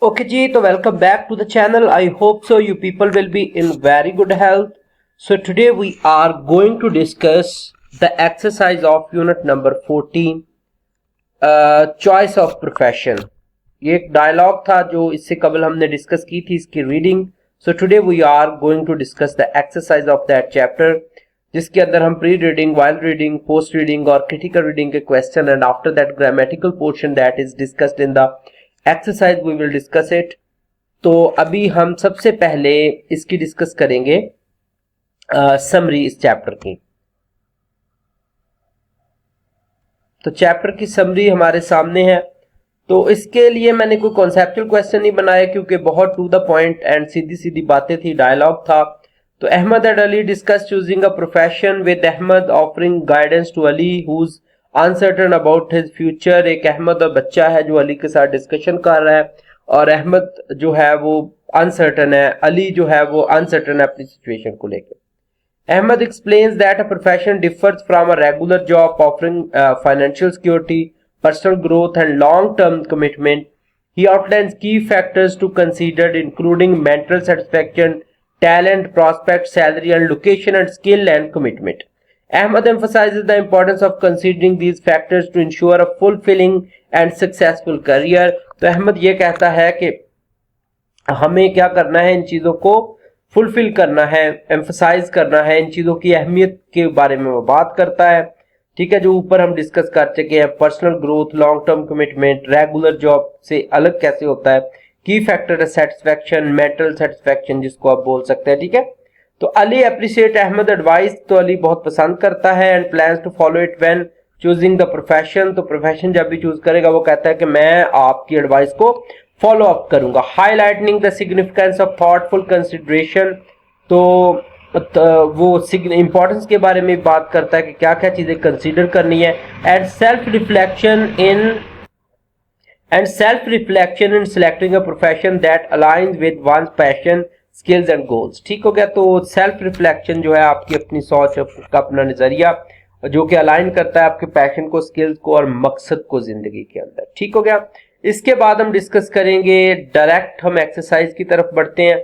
Okay ji, so welcome back to the channel. I hope so you people will be in very good health. So today we are going to discuss the exercise of unit number 14, choice of profession. ये एक dialogue था जो इससे कबल हमने discuss की थी इसकी reading. So today we are going to discuss the exercise of that chapter, जिसके अंदर हम pre reading, while reading, post reading और क्रिटिकल रीडिंग के question and after that grammatical portion that is discussed in the exercise we will discuss it. तो अभी हम सबसे पहले इसकी डिस्कस करेंगे समरी इस चैप्टर की. तो चैप्टर की समरी हमारे सामने है. तो इसके लिए मैंने कोई कॉन्सेप्चुअल क्वेश्चन नहीं बनाया क्योंकि बहुत टू द पॉइंट एंड सीधी सीधी बातें थी, डायलॉग था. तो Ahmed and Ali discuss choosing a profession with Ahmed offering guidance to Ali whose uncertain about his future. एक अहमद और बच्चा है जो अली के साथ डिस्कशन कर रहा है और अहमद जो है वो अनसर्टन है, अली जो है वो अनसर्टन है अपनी सिचुएशन को लेकर. Ahmed explains that a profession differs from a regular job offering financial security, personal growth and long-term commitment. He outlines key factors to consider including mental satisfaction, talent, prospect, salary and location and skill and commitment. Ahmed emphasizes the importance of considering these factors to ensure a fulfilling and successful career. तो अहमद ये कहता है कि हमें क्या करना है, इन चीज़ों को फुलफिल करना है, एम्फसाइज करना है, इन चीज़ों की अहमियत के बारे में वो बात करता है. ठीक है, जो ऊपर हम डिस्कस कर चुके हैं, personal growth, long term commitment, regular job से अलग कैसे होता है, की फैक्टर है सेटिस्फैक्शन, मेंटल सेटिस्फैक्शन जिसको आप बोल सकते हैं. ठीक है, तो अली अप्रिशिएट अहमद एडवाइस, तो अली बहुत पसंद करता है and plans to follow it when choosing the profession. तो प्रोफेशन जब भी चूज करेगा वो कहता है कि मैं आपकी एडवाइस को फॉलो अप करूंगा. Highlighting the significance of thoughtful consideration, तो वो इंपॉर्टेंस के बारे में बात करता है कि क्या क्या चीजें कंसीडर करनी है. And self reflection in selecting a profession that aligns with one's passion, skills and goals. ठीक हो गया, तो सेल्फ रिफ्लेक्शन जो है आपकी अपनी सोच का अपना नजरिया जो कि अलाइन करता है आपके पैशन को, स्किल्स को और मकसद को जिंदगी के अंदर. ठीक हो गया, इसके बाद हम डिस्कस करेंगे, डायरेक्ट हम एक्सरसाइज की तरफ बढ़ते हैं.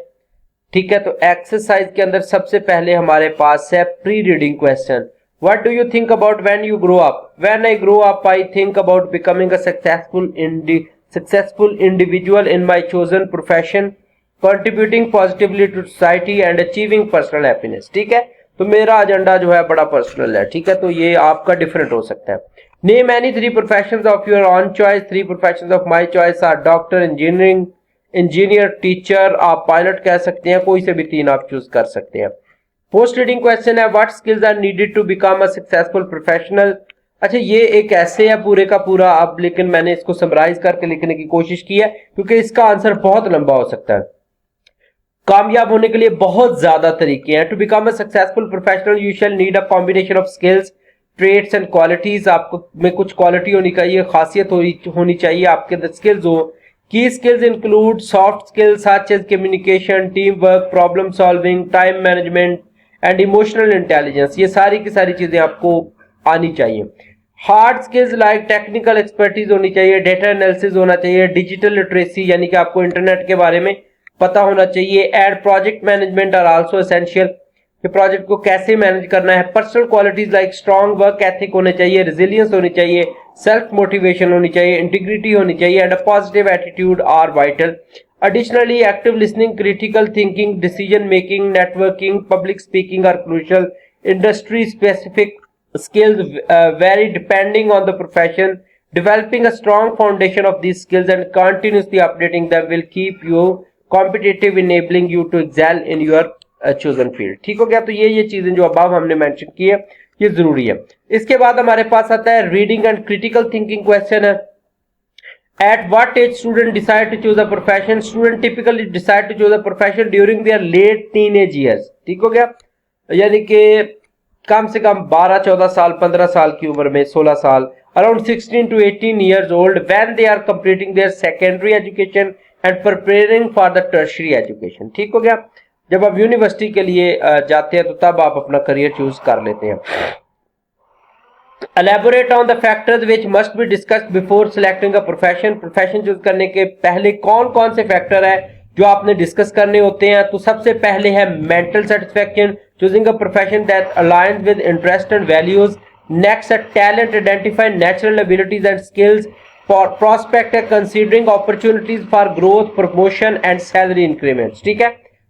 ठीक है, तो एक्सरसाइज के अंदर सबसे पहले हमारे पास है pre reading question. What do you think about when you grow up? When I grow up I think about becoming a successful individual in my chosen profession, contributing positively to society and achieving personal happiness. ठीक है, तो मेरा agenda जो है बड़ा personal है. ठीक है, तो ये आपका डिफरेंट हो सकता है. Name any 3 professions of your own choice. 3 professions of my choice are doctor, engineer, teacher, आप पायलट कह सकते हैं, कोई से भी 3 आप चूज कर सकते हैं. पोस्ट रीडिंग क्वेश्चन है, what skills are needed to become a successful professional. अच्छा, ये एक ऐसे है पूरे का पूरा अब, लेकिन मैंने इसको समराइज करके लिखने की कोशिश की है क्योंकि इसका आंसर बहुत लंबा हो सकता है. कामयाब होने के लिए बहुत ज्यादा तरीके हैं. To become a successful professional you shall need a combination of skills, trades and qualities. आपको में कुछ क्वालिटी होनी चाहिए, खासियत होनी चाहिए आपके अंदर, स्किल्स हो. Key skills include soft skills such as communication, teamwork, problem solving, time management and emotional intelligence. ये सारी की सारी चीजें आपको आनी चाहिए. Hard skills like technical expertise होनी चाहिए, data analysis होना चाहिए, digital literacy यानी कि आपको इंटरनेट के बारे में पता होना चाहिए, and project management are also essential. कि प्रोजेक्ट को कैसे मैनेज करना है. Personal qualities like strong work ethic होने चाहिए, रेजिलियंस होनी चाहिए, सेल्फ मोटिवेशन होनी चाहिए, इंटीग्रिटी होनी चाहिए and a positive attitude are vital. Additionally, active listening, critical thinking, decision making, networking, public speaking are crucial. Industry specific skills vary depending on the profession. Developing a strong foundation of these skills and continuously updating them will keep you competitive, enabling you to excel in your chosen field. ठीक हो गया, तो ये चीजें जो अब हमने mention की है ये जरूरी है. इसके बाद हमारे पास आता है reading and critical thinking question है. At what age student decide to choose a profession? Student typically decide to choose a profession during their late teenage years. ठीक हो गया, यानी कि कम से कम 12, 14 साल, 15 साल की उम्र में, 16 साल, around 16 to 18 years old when they are completing their secondary education and preparing for the tertiary education. ठीक हो गया, जब आप यूनिवर्सिटी के लिए जाते हैं तो तब आप अपना करियर चूज कर लेते हैं. Elaborate on the factors which must be discussed before selecting a profession. Profession choose करने के पहले कौन कौन से फैक्टर है जो आपने डिस्कस करने होते हैं? तो सबसे पहले है mental satisfaction, choosing a profession that aligns with interest and values. Next है talent, identify natural abilities and skills. Prospect है considering opportunities for growth, promotion and salary increments. ठीक है,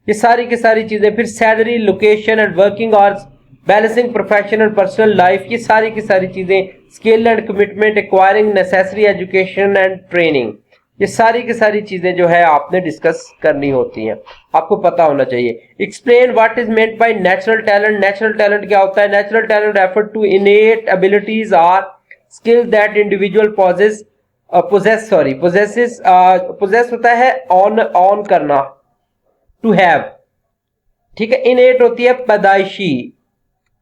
ये सारी की सारी चीजें. फिर salary, location and working hours, balancing professional and personal life, ये सारी की सारी चीजें. Skill and commitment, acquiring necessary education and training, ये सारी की सारी चीजें जो है आपने डिस्कस करनी होती हैं, आपको पता होना चाहिए. Explain what is meant by natural talent. Natural talent क्या होता है? Natural talent refer to innate abilities or skills that individual possess होता है ऑन करना, टू हैव. ठीक है, इनेट होती है पैदाइशी,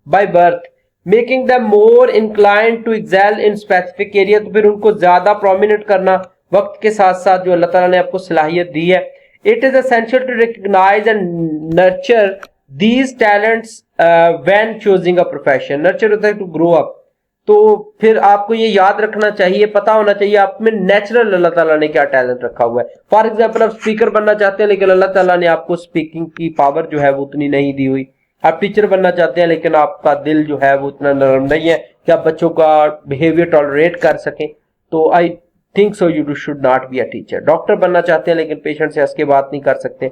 by birth. Making the more inclined to excel in specific area, तो फिर उनको ज्यादा प्रोमिनेंट करना वक्त के साथ साथ जो अल्लाह ताला ने आपको सलाहियत दी है. It is essential to recognize and nurture these talents when choosing a profession. Nurture होता है टू ग्रो अप. तो फिर आपको ये याद रखना चाहिए, पता होना चाहिए आप में नेचुरल अल्लाह ताला ने क्या टैलेंट रखा हुआ है. फॉर एग्जाम्पल, आप स्पीकर बनना चाहते हैं लेकिन अल्लाह ताला ने आपको स्पीकिंग की पावर जो है वो उतनी नहीं दी हुई. आप टीचर बनना चाहते हैं लेकिन आपका दिल जो है वो उतना नरम नहीं है कि आप बच्चों का बिहेवियर टॉलरेट कर सकें, तो I think so you should not be a teacher. Doctor बनना चाहते हैं लेकिन पेशेंट से हंस के बात नहीं कर सकते.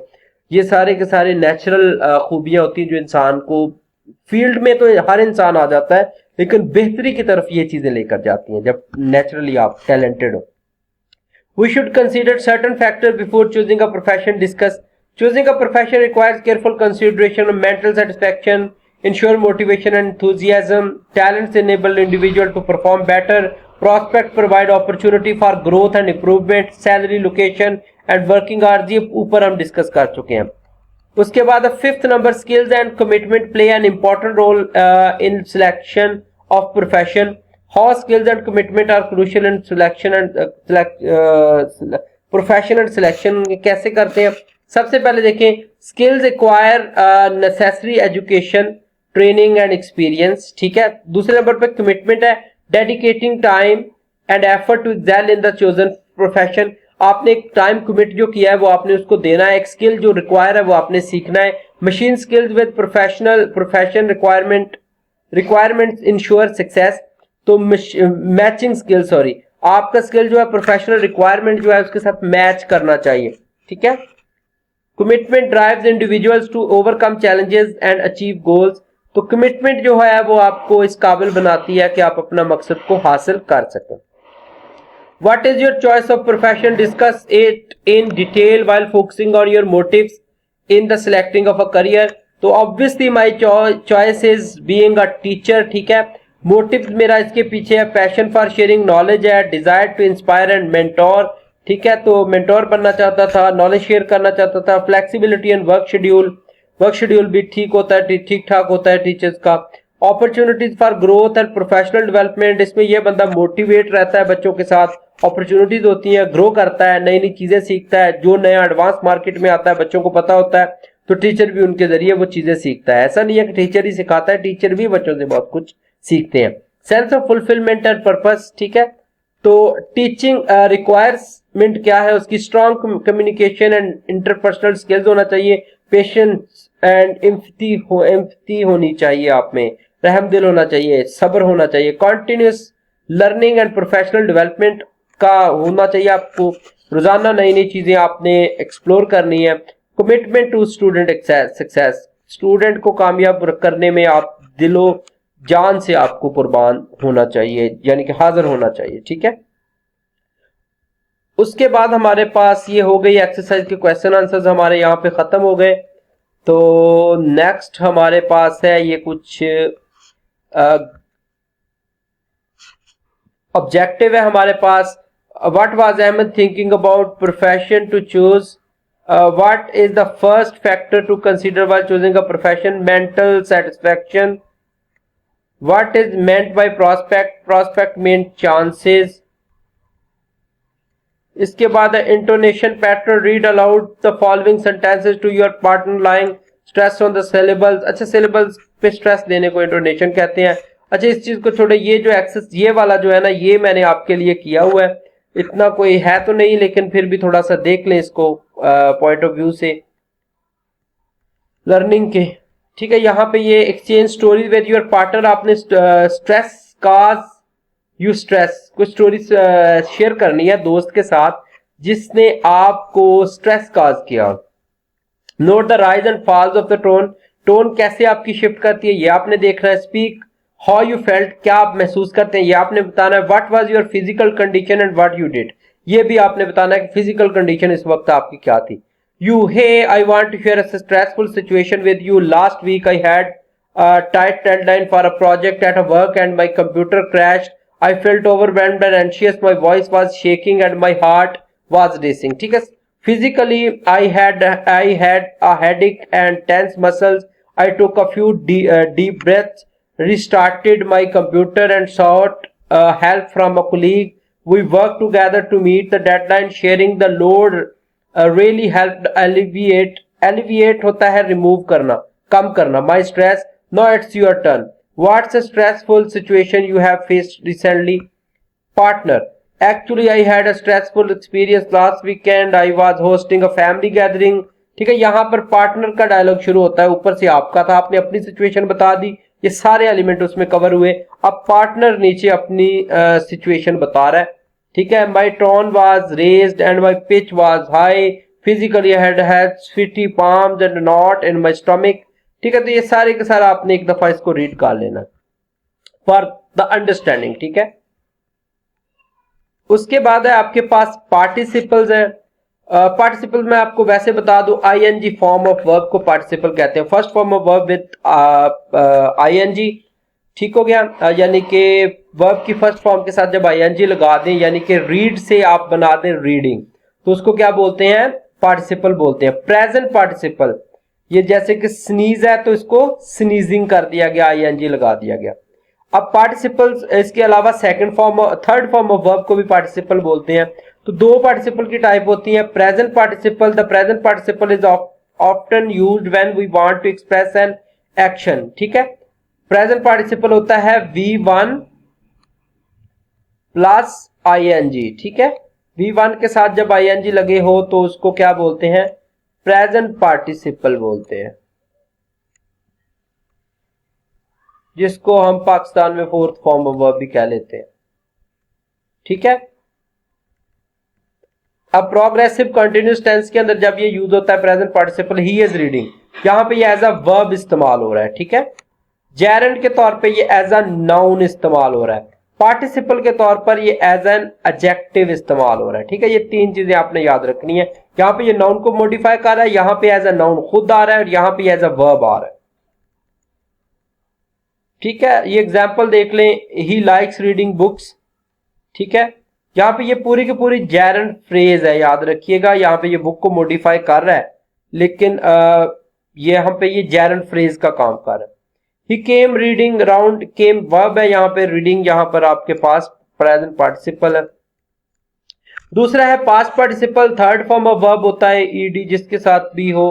ये सारे के सारे नेचुरल खूबियां होती हैं जो इंसान को, फील्ड में तो हर इंसान आ जाता है लेकिन बेहतरी की तरफ ये चीजें लेकर जाती हैं जब नेचुरली आप टैलेंटेड हो. We should consider certain factors before choosing a profession. Discuss. Choosing a profession requires careful consideration of mental satisfaction, ensure motivation and enthusiasm. Talents enable individual to perform better. Prospect provide opportunity for growth and improvement. Salary, location and working hours ये ऊपर हम discuss कर चुके हैं. उसके बाद fifth number, skills and commitment play an important role in selection of profession. How skills and commitment are crucial in selection and profession and selection. कैसे करते हैं? सबसे पहले देखें, skills acquire necessary education, training and experience. ठीक है. दूसरे number पे commitment है dedicating time and effort to excel in the chosen profession. आपने एक टाइम कमिट जो किया है वो आपने उसको देना है. एक स्किल जो रिक्वायर है वो आपने सीखना है. Machine skills with profession requirements ensure success. तो मैचिंग स्किल, सॉरी, आपका स्किल जो है प्रोफेशनल रिक्वायरमेंट जो है उसके साथ मैच करना चाहिए. ठीक है. Commitment drives individuals to overcome challenges and achieve goals. तो कमिटमेंट जो है वो आपको इस काबिल बनाती है कि आप अपना मकसद को हासिल कर सकें. What is your choice of profession? Discuss it in detail while focusing on your motives in the selecting of a career. तो obviously my choice is being a teacher. ठीक है. मोटिव मेरा इसके पीछे है पैशन फॉर शेयरिंग नॉलेज है, desire to inspire and mentor. ठीक है, तो मेंटोर बनना चाहता था, नॉलेज शेयर करना चाहता था. फ्लेक्सिबिलिटी एंड वर्क शेड्यूल भी ठीक होता है, ठीक ठाक होता है टीचर्स का. Opportunities for growth and professional development, इसमें यह बंदा मोटिवेट रहता है बच्चों के साथ. अपॉर्चुनिटीज होती हैं, ग्रो करता है, नई नई चीजें सीखता है. जो नया एडवांस मार्केट में आता है बच्चों को पता होता है, तो टीचर भी उनके जरिए वो चीजें सीखता है. ऐसा नहीं है कि टीचर ही सिखाता है, टीचर भी बच्चों से बहुत कुछ सीखते हैं. Sense of fulfilment and purpose. ठीक है, तो टीचिंग रिक्वायरमेंट क्या है उसकी? Strong communication and interpersonal skills होना चाहिए. पेशेंस एंड एम्पैथी होनी चाहिए, आप में रहम दिल होना चाहिए, सब्र होना चाहिए. Continuous learning and professional development का होना चाहिए. आपको रोजाना नई नई चीजें आपने एक्सप्लोर करनी है. Commitment to student success, student को कामयाब करने में आप दिलो जान से आपको कुर्बान होना चाहिए, यानी कि हाजिर होना चाहिए. ठीक है. उसके बाद हमारे पास ये हो गई एक्सरसाइज के क्वेश्चन आंसर्स हमारे यहाँ पे खत्म हो गए. तो नेक्स्ट हमारे पास है ये कुछ ऑब्जेक्टिव है हमारे पास. What was Ahmad thinking about profession to choose? What is the first factor to consider while choosing a profession? Mental satisfaction. What is meant by prospect? Prospect means chances. इसके बाद है intonation pattern. Read aloud the following sentences to your partner, lying stress on the syllables. अच्छा, syllables पे stress देने को intonation कहते हैं. अच्छा इस चीज को छोड़े, ये जो एक्सेस ये वाला जो है ना, ये मैंने आपके लिए किया हुआ है, इतना कोई है तो नहीं, लेकिन फिर भी थोड़ा सा देख लें इसको पॉइंट ऑफ व्यू से लर्निंग के। ठीक है, यहाँ पे ये exchange stories with your partner, आपने स्ट्रेस काज यू स्ट्रेस, कुछ स्टोरी शेयर करनी है दोस्त के साथ जिसने आपको स्ट्रेस काज किया। Note the rise and falls of the tone, tone कैसे आपकी शिफ्ट करती है ये आपने देखना है। स्पीक हाउ यू फेल्ट, क्या आप महसूस करते हैं ये आपने बताना है। What was your physical condition and what you did, ये भी आपने बताना है कि फिजिकल कंडीशन इस वक्त आपकी क्या थी। You hey I want to share a stressful situation with you, last week I had a tight deadline for a project at a work and my computer crashed. I felt overwhelmed and anxious, my voice was shaking and my heart was racing. ठीक है, physically I had a headache and tense muscles. I took a few deep breaths, restarted my computer and sought help from a colleague. We worked together to meet the deadline. Sharing the load really helped alleviate होता है remove करना, कम करना, my stress. Now it's your turn. What's a stressful situation you have faced recently? Partner: Actually, I had a stressful experience last weekend. I was hosting a family gathering. ठीक है, यहाँ पर partner का dialogue शुरू होता है, ऊपर से आपका था, आपने अपनी सिचुएशन बता दी, ये सारे एलिमेंट उसमें कवर हुए। अब पार्टनर नीचे अपनी सिचुएशन बता रहा है। ठीक है, my tone was raised and my pitch was high. Physically, I had sweaty palms and knot in my stomach. ठीक है, तो ये सारे के सारा आपने एक दफा इसको रीड कर लेना फॉर द अंडरस्टैंडिंग। ठीक है, उसके बाद है आपके पास पार्टिसिपल्स है। पार्टिसिपल मैं आपको वैसे बता दूं, आईएनजी फॉर्म ऑफ वर्ब को पार्टिसिपल कहते हैं, first form of verb with ING. ठीक हो गया, यानी कि वर्ब की फर्स्ट फॉर्म के साथ जब आईएनजी लगा दें, यानी कि रीड से आप बना दें रीडिंग, तो उसको क्या बोलते हैं, पार्टिसिपल बोलते हैं। प्रेजेंट पार्टिसिपल, ये जैसे कि स्नीज है तो इसको स्नीजिंग कर दिया गया, आईएनजी लगा दिया गया। अब पार्टिसिपल्स, इसके अलावा second form third form of verb को भी पार्टिसिपल बोलते हैं। तो दो पार्टिसिपल की टाइप होती है। Present participle, the present participle is often used when we want to express an action. ठीक है, प्रेजेंट पार्टिसिपल होता है V1 प्लस आईएनजी। ठीक है, V1 के साथ जब आईएनजी लगे हो तो उसको क्या बोलते हैं, प्रेजेंट पार्टिसिपल बोलते हैं, जिसको हम पाकिस्तान में फोर्थ फॉर्म ऑफ वर्ब भी कह लेते हैं। ठीक है, अब प्रोग्रेसिव कंटिन्यूअस टेंस के अंदर जब ये यूज होता है present participle, he is reading, यहां पे ये एज अ वर्ब इस्तेमाल हो रहा है। ठीक है, जेरेंड के तौर पे ये एज अ नाउन इस्तेमाल हो रहा है, पार्टिसिपल के तौर पर ये एज एन एडजेक्टिव इस्तेमाल हो रहा है। ठीक है, ये तीन चीजें आपने याद रखनी है। यहाँ पे ये नाउन को मॉडिफाई कर रहा है, यहाँ पे एज अ नाउन खुद आ रहा है और यहाँ पे एज अ वर्ब आ रहा है। ठीक है, ये एग्जांपल देख लें, ही लाइक्स रीडिंग बुक्स। ठीक है, यहाँ पे ये पूरी की पूरी जेरेंड फ्रेज है, याद रखिएगा, यहाँ पे ये बुक को मॉडिफाई कर रहा है, लेकिन ये हम पे ये जेरेंड फ्रेज का काम कर रहा है। ही केम रीडिंग अराउंड, केम वर्ब है यहाँ पे, रीडिंग यहाँ पर आपके पास प्रेजेंट पार्टिसिपल है। दूसरा है past participle, third form of verb होता है ईडी, जिसके साथ भी हो,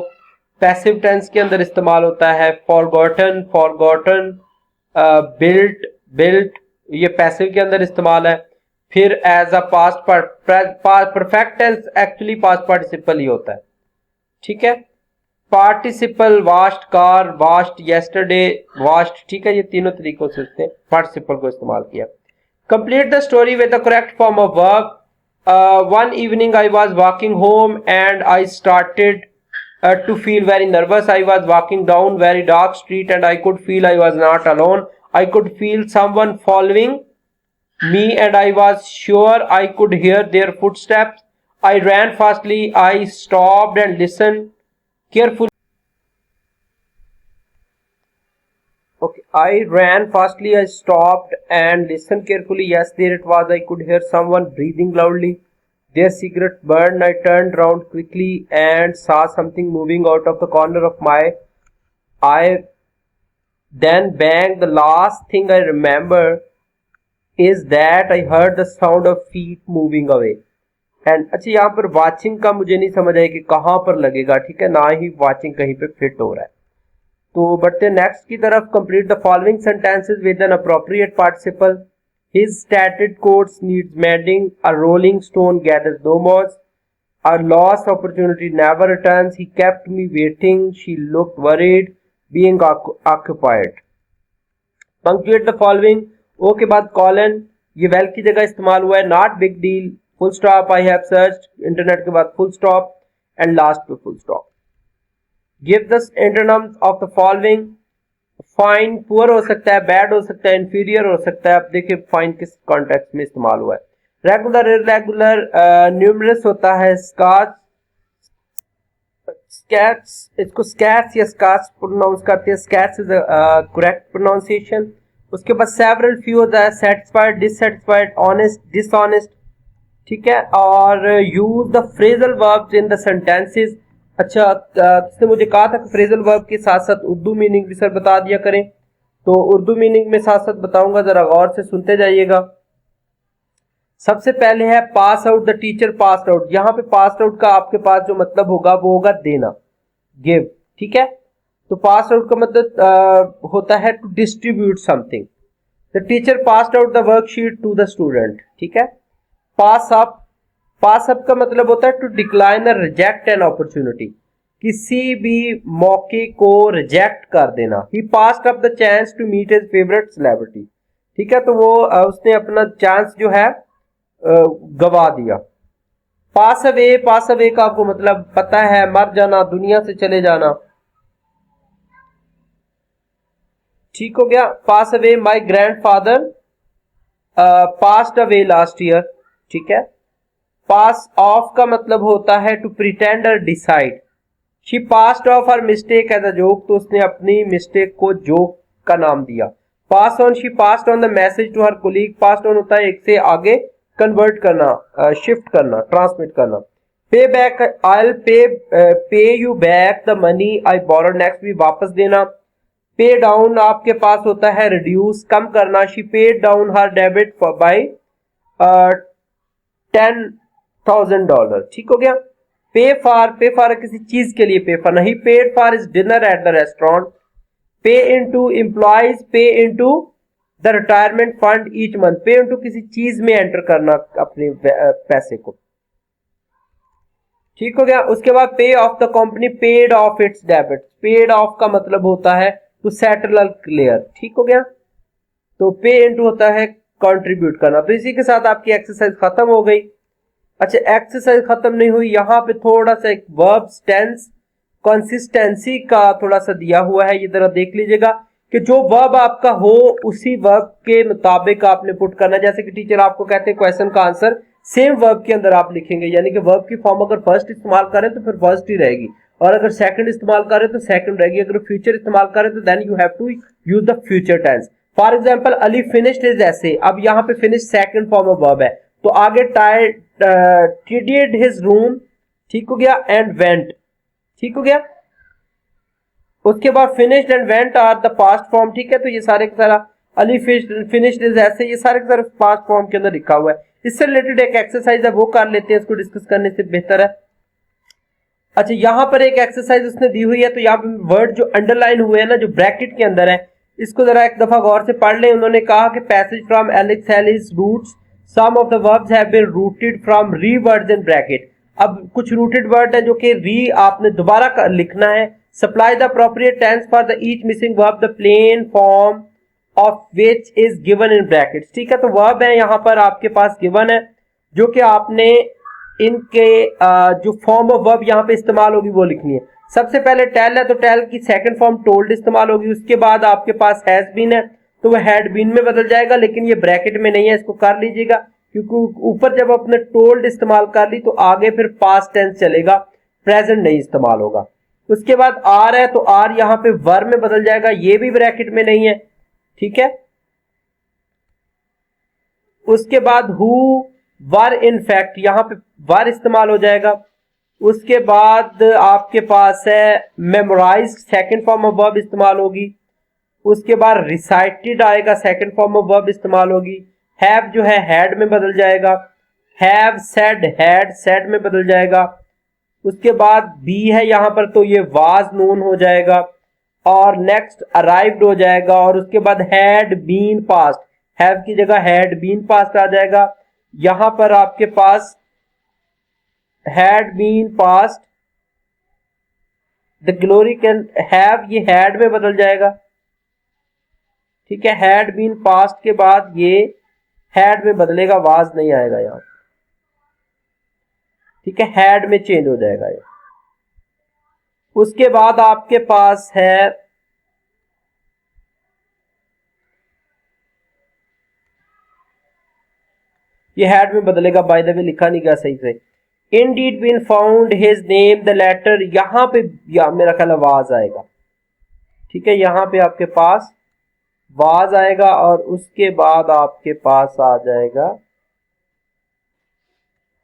पैसिव टेंस के अंदर इस्तेमाल होता है। फॉरगॉटन, फॉरगॉटन, बिल्ट, बिल्ट, ये पैसिव के अंदर इस्तेमाल है। फिर as a past perfect tense actually past participle ही होता है। ठीक है, participle washed car, washed yesterday, washed. ठीक है, ये तीनों तरीकों से उसने पार्टिसिपल को इस्तेमाल किया। Complete the story with the correct form of verb. One evening I was walking home and I started to feel very nervous. I was walking down very dark street and I could feel I was not alone. I could feel someone following me and I was sure I could hear their footsteps. I ran fastly. I stopped and listened carefully. Okay, I ran fastly. I stopped and listened carefully. Yes, there it was. I could hear someone breathing loudly. Their cigarette burned. I turned round quickly and saw something moving out of the corner of my eye. Then bang, the last thing I remember is that I heard the sound of feet moving away. And अच्छा, यहाँ पर watching का मुझे नहीं समझ आया कि कहाँ पर लगेगा। ठीक है, ना ही वाचिंग कहीं पे फिट हो रहा है। तो बढ़ते नेक्स्ट की तरफ। Complete the following sentences with an appropriate participle. His stated coats needs mending, a rolling stone gathers no moss, a lost opportunity never returns, he kept me waiting, she looked worried, being occupied। Punctuate the following. O के बाद colon, ये well की जगह इस्तेमाल हुआ है। Not big deal, full stop, I have search, internet के बाद फुल स्टॉप, एंड लास्ट पे full stop. Give the antonyms of the following. Fine poor हो सकता है, बैड हो सकता है, इंफीरियर हो सकता है। अब देखिए फाइन किस कॉन्टेक्स्ट में इस्तेमाल हुआ है। रेगुलर, इरेगुलर, न्यूमरस होता है, स्काच, स्कैट्स, इसको स्कैट्स या स्काच प्रोनाउंस करते हैं। स्कैट्स इज करेक्ट प्रोनाउंसिएशन। उसके बाद सेवरल, फ्यू होता है, सेटिस्फाइड, डिससेटिस्फाइड, ऑनेस्ट, डिसऑनेस्ट, ठीक है। और use the phrasal verbs in the sentences. अच्छा, किसने मुझे कहा था कि फ्रेजल वर्ब के साथ साथ उर्दू मीनिंग भी सर बता दिया करें, तो उर्दू मीनिंग में साथ साथ बताऊंगा, जरा गौर से सुनते जाइएगा। सबसे पहले है pass out, the teacher pass out. यहाँ पे पास आउट का आपके पास जो मतलब होगा वो होगा देना, गिव, ठीक है। तो पास आउट का मतलब होता है to distribute something. The teacher passed out the worksheet to the student, ठीक है। पास अप, पास अप का मतलब होता है टू डिक्लाइन और रिजेक्ट एन अपॉर्चुनिटी, किसी भी मौके को रिजेक्ट कर देना। He passed up the chance to meet his favourite celebrity, ठीक है। तो वो उसने अपना चांस जो है गवा दिया। पास अवे, पास अवे का आपको मतलब पता है, मर जाना, दुनिया से चले जाना, ठीक हो गया। Pass away, my grandfather passed away last year, ठीक है। पास ऑफ का मतलब होता है टू प्रिटेंड और decide. She passed off her mistake as a joke, तो उसने अपनी मिस्टेक को जोक का नाम दिया। Pass on, she passed on the message to her colleague. Passed on होता है एक से आगे कन्वर्ट करना, शिफ्ट करना, ट्रांसमिट करना। पे back, I will pay you back the money I borrowed, next भी वापस देना। पे डाउन आपके पास होता है रिड्यूस, कम करना। She paid down her debit bye $10,000, ठीक हो गया। पे फॉर किसी चीज के लिए पे फॉर नहीं। Paid for is dinner at the restaurant. पे इनटू एम्प्लॉइज, पे into the retirement fund each month. पे इनटू किसी चीज में एंटर करना अपने पैसे को, ठीक हो गया। उसके बाद पे of the company paid of its debit. Paid of का मतलब होता है टू सेटल और क्लियर, ठीक हो गया। तो पे इनटू होता है कंट्रीब्यूट करना। तो इसी के साथ आपकी एक्सरसाइज खत्म हो गई। अच्छा, एक्सरसाइज खत्म नहीं हुई, यहां पे थोड़ा सा एक वर्ब टेंस कंसिस्टेंसी का थोड़ा सा दिया हुआ है, ये जरा देख लीजिएगा कि जो वर्ब आपका हो उसी वर्ब के मुताबिक आपने पुट करना। जैसे कि टीचर आपको कहते हैं क्वेश्चन का आंसर सेम वर्ब के अंदर आप लिखेंगे, यानी कि वर्ब की फॉर्म अगर फर्स्ट इस्तेमाल करें तो फिर फर्स्ट ही रहेगी, और अगर सेकंड इस्तेमाल करें तो सेकंड रहेगी। अगर फ्यूचर इस्तेमाल करें तो then you have to use the future tense. For example, Ali finished his essay. अब यहाँ पे finish second form of verb है, तो आगे tidied his room, ठीक हो गया, एंड वेंट, ठीक हो गया। उसके बाद finished and went are the past form, ठीक है। तो ये सारे का सारा अली फिनिश्ड इज ऐसे, ये सारे के सारे पास्ट फॉर्म के अंदर लिखा हुआ है। इससे रिलेटेड एक एक्सरसाइज है, वो कर लेते हैं, इसको डिस्कस करने से बेहतर है। अच्छा, यहां पर एक एक्सरसाइज उसने दी हुई है, तो यहाँ पे वर्ड जो अंडरलाइन हुए हैं ना, जो ब्रैकेट के अंदर है, इसको जरा एक दफा गौर से पढ़ लें। उन्होंने कहा कि passage from Alex Haley's roots, some of the verbs have been rooted from re words in bracket। अब कुछ रूटेड वर्ड है जो कि री आपने दोबारा लिखना है। Supply the appropriate tense for the each missing verb, the plain form of which is given in brackets, ठीक है। तो वर्ब है यहाँ पर आपके पास गिवन है, जो कि आपने इनके जो फॉर्म ऑफ वर्ब यहाँ पे इस्तेमाल होगी वो लिखनी है। सबसे पहले टेल है, तो टेल की सेकंड फॉर्म टोल्ड इस्तेमाल होगी। उसके बाद आपके पास हैज बीन है, तो वह हैड बीन में बदल जाएगा, लेकिन ये ब्रैकेट में नहीं है, इसको कर लीजिएगा, क्योंकि ऊपर जब आपने टोल्ड इस्तेमाल कर ली तो आगे फिर पास्ट टेंस चलेगा, प्रेजेंट नहीं इस्तेमाल होगा। उसके बाद आर है, तो आर यहाँ पे वर में बदल जाएगा, ये भी ब्रैकेट में नहीं है, ठीक है। उसके बाद हु, वर इन फैक्ट, यहाँ पे वर इस्तेमाल हो जाएगा। उसके बाद आपके पास है memorize, second form of verb इस्तेमाल होगी। उसके बाद रिसाइटेड आएगा, सेकंड फॉर्म ऑफ वर्ब इस्तेमाल होगी। हैव जो है हैड में बदल जाएगा। हैव सेड, हैड सेड में बदल जाएगा। उसके बाद बी है यहाँ पर, तो ये वाज नोन हो जाएगा। और नेक्स्ट अराइव्ड हो जाएगा, और उसके बाद हैड बीन पास्ट, हैव की जगह हैड बीन पास्ट आ जाएगा। यहां पर आपके पास had been past, the glory can have, ये हैड में बदल जाएगा। ठीक है, हैड बीन पास्ट के बाद ये हैड में बदलेगा, वाज नहीं आएगा यहां। ठीक है, हैड में चेंज हो जाएगा ये। उसके बाद आपके पास है ये हैड में बदलेगा, बाय द वे लिखा नहीं गया सही से। Indeed been found his name the letter, यहां पे या मेरा ख्याल वाज आएगा। ठीक है, यहां पे आपके पास वाज आएगा, और उसके बाद आपके पास आ जाएगा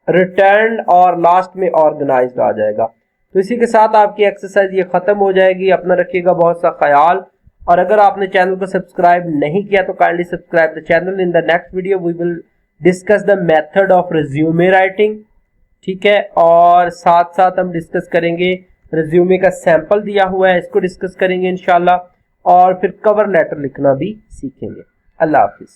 रिटर्न, और लास्ट में ऑर्गेनाइज्ड आ जाएगा। तो इसी के साथ आपकी एक्सरसाइज ये खत्म हो जाएगी। अपना रखिएगा बहुत सा ख्याल, और अगर आपने चैनल को सब्सक्राइब नहीं किया तो kindly subscribe the channel. In the next video we will discuss the method of resume writing. ठीक है, और साथ साथ हम डिस्कस करेंगे रिज्यूमे का सैंपल दिया हुआ है, इसको डिस्कस करेंगे इंशाल्लाह, और फिर कवर लेटर लिखना भी सीखेंगे। अल्लाह हाफिज।